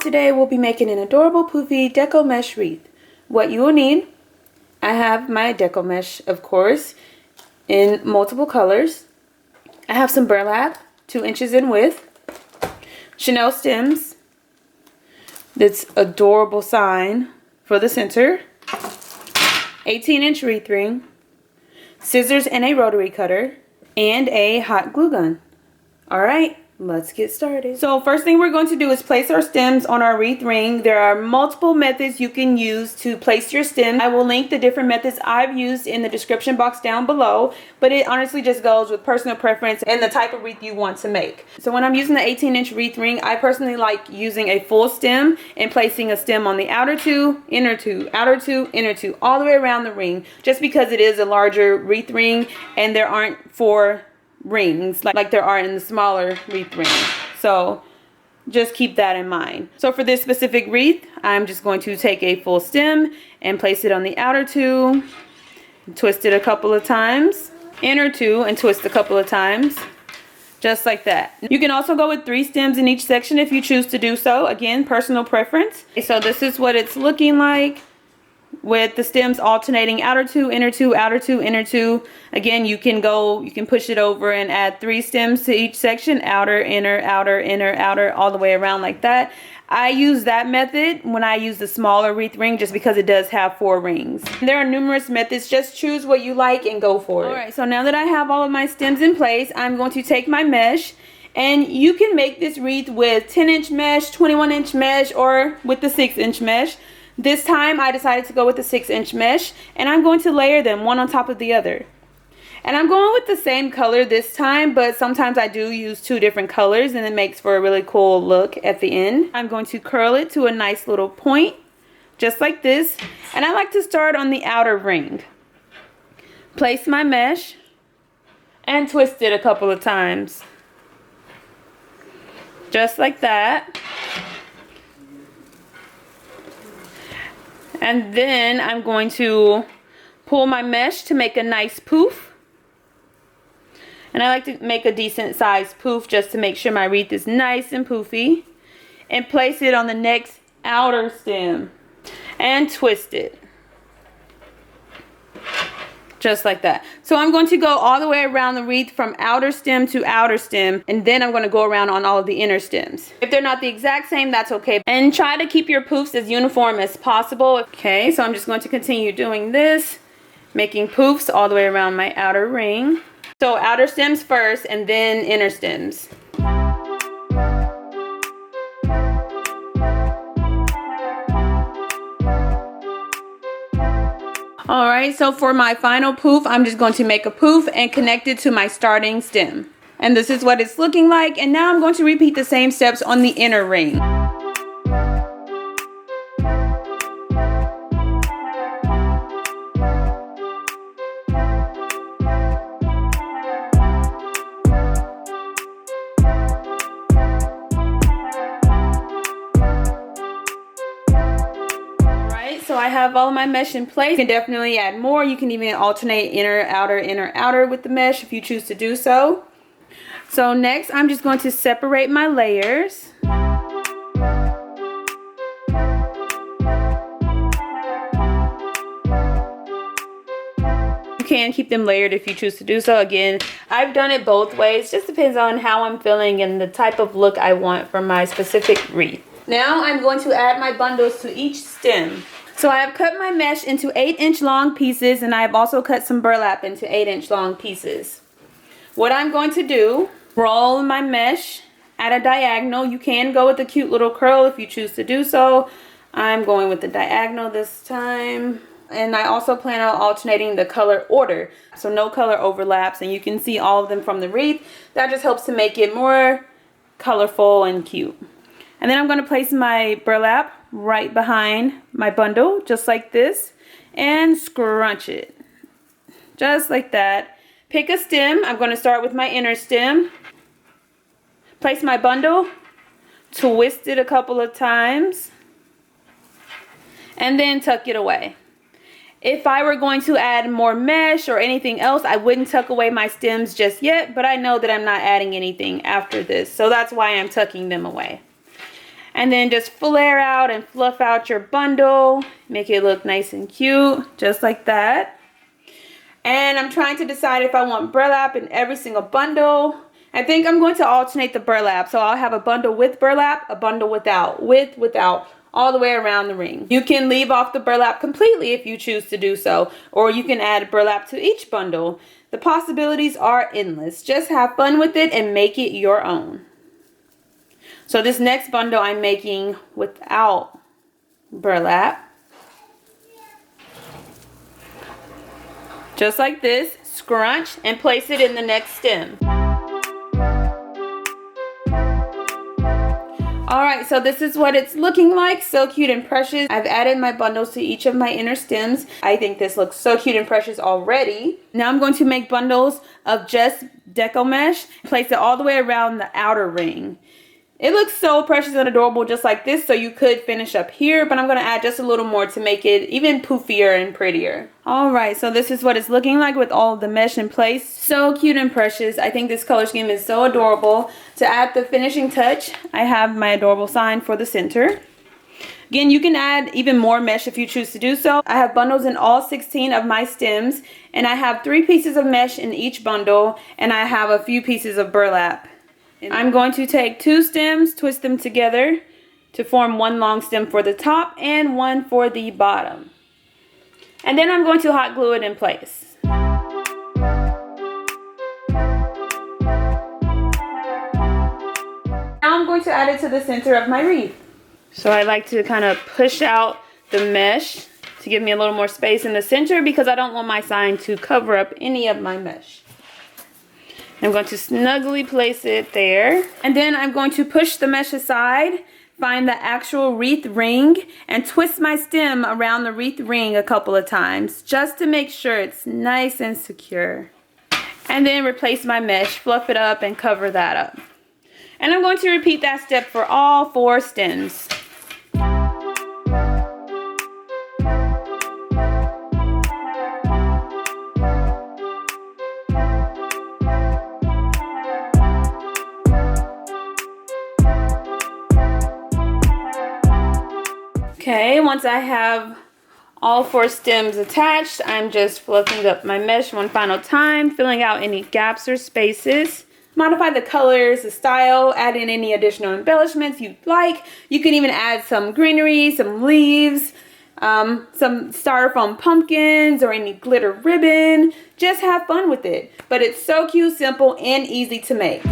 today we'll be making an adorable poofy deco mesh wreath. What you will need, I have my deco mesh, of course, in multiple colors. I have some burlap, 2 inches in width, Chanel stems, this adorable sign for the center, 18-inch wreath ring, scissors and a rotary cutter, and a hot glue gun. Alright, let's get started. So first thing we're going to do is place our stems on our wreath ring. There are multiple methods you can use to place your stem. I will link the different methods I've used in the description box down below, but it honestly just goes with personal preference and the type of wreath you want to make. So when I'm using the 18-inch wreath ring, I personally like using a full stem and placing a stem on the outer 2, inner 2, outer 2, inner 2, all the way around the ring, just because it is a larger wreath ring and there aren't 4 rings like there are in the smaller wreath ring. So just keep that in mind. So for this specific wreath, I'm just going to take a full stem and place it on the outer 2, twist it a couple of times, inner 2 and twist a couple of times, just like that. You can also go with 3 stems in each section if you choose to do so. Again, personal preference. So this is what it's looking like, with the stems alternating outer 2, inner 2, outer 2, inner 2. Again, you can push it over and add 3 stems to each section, outer, inner, outer, all the way around like that. I use that method when I use the smaller wreath ring just because it does have 4 rings. There are numerous methods, just choose what you like and go for it. Alright, so now that I have all of my stems in place, I'm going to take my mesh, and you can make this wreath with 10-inch mesh, 21-inch mesh, or with the 6-inch mesh. This time I decided to go with the 6-inch mesh, and I'm going to layer them one on top of the other. And I'm going with the same color this time, but sometimes I do use 2 different colors and it makes for a really cool look at the end. I'm going to curl it to a nice little point, just like this. And I like to start on the outer ring. Place my mesh and twist it a couple of times. Just like that. And then I'm going to pull my mesh to make a nice poof. And I like to make a decent sized poof just to make sure my wreath is nice and poofy. And place it on the next outer stem. And twist it. Just like that. So I'm going to go all the way around the wreath from outer stem to outer stem, and then I'm going to go around on all of the inner stems. If they're not the exact same, that's okay. And try to keep your poofs as uniform as possible. Okay, so I'm just going to continue doing this, making poofs all the way around my outer ring. So outer stems first and then inner stems. Alright, so for my final poof, I'm just going to make a poof and connect it to my starting stem. And this is what it's looking like. And now I'm going to repeat the same steps on the inner ring. So I have all of my mesh in place. You can definitely add more. You can even alternate inner, outer with the mesh if you choose to do so. So next, I'm just going to separate my layers. You can keep them layered if you choose to do so. Again, I've done it both ways. Just depends on how I'm feeling and the type of look I want for my specific wreath. Now I'm going to add my bundles to each stem. So I have cut my mesh into 8-inch long pieces, and I have also cut some burlap into 8-inch long pieces. What I'm going to do, roll my mesh at a diagonal. You can go with a cute little curl if you choose to do so. I'm going with the diagonal this time. And I also plan on alternating the color order, so no color overlaps, and you can see all of them from the wreath. That just helps to make it more colorful and cute. And then I'm going to place my burlap right behind my bundle, just like this, and scrunch it. Just like that. Pick a stem. I'm going to start with my inner stem. Place my bundle, twist it a couple of times, and then tuck it away. If I were going to add more mesh or anything else, I wouldn't tuck away my stems just yet, but I know that I'm not adding anything after this, so that's why I'm tucking them away. And then just flare out and fluff out your bundle. Make it look nice and cute, just like that. And I'm trying to decide if I want burlap in every single bundle. I think I'm going to alternate the burlap. So I'll have a bundle with burlap, a bundle without, without, all the way around the ring. You can leave off the burlap completely if you choose to do so, or you can add burlap to each bundle. The possibilities are endless. Just have fun with it and make it your own. So this next bundle I'm making without burlap. Just like this, scrunch and place it in the next stem. Alright, so this is what it's looking like. So cute and precious. I've added my bundles to each of my inner stems. I think this looks so cute and precious already. Now I'm going to make bundles of just Deco mesh. Place it all the way around the outer ring. It looks so precious and adorable just like this, so you could finish up here, but I'm going to add just a little more to make it even poofier and prettier. Alright, so this is what it's looking like with all of the mesh in place. So cute and precious. I think this color scheme is so adorable. To add the finishing touch, I have my adorable sign for the center. Again, you can add even more mesh if you choose to do so. I have bundles in all 16 of my stems, and I have 3 pieces of mesh in each bundle, and I have a few pieces of burlap. I'm going to take 2 stems, twist them together to form one long stem for the top and one for the bottom. And then I'm going to hot glue it in place. Now I'm going to add it to the center of my wreath. So I like to kind of push out the mesh to give me a little more space in the center because I don't want my sign to cover up any of my mesh. I'm going to snugly place it there. And then I'm going to push the mesh aside, find the actual wreath ring, and twist my stem around the wreath ring a couple of times just to make sure it's nice and secure. And then replace my mesh, fluff it up, and cover that up. And I'm going to repeat that step for all 4 stems. Okay, once I have all 4 stems attached, I'm just fluffing up my mesh one final time, filling out any gaps or spaces. Modify the colors, the style, add in any additional embellishments you'd like. You can even add some greenery, some leaves, some styrofoam pumpkins, or any glitter ribbon. Just have fun with it. But it's so cute, simple, and easy to make.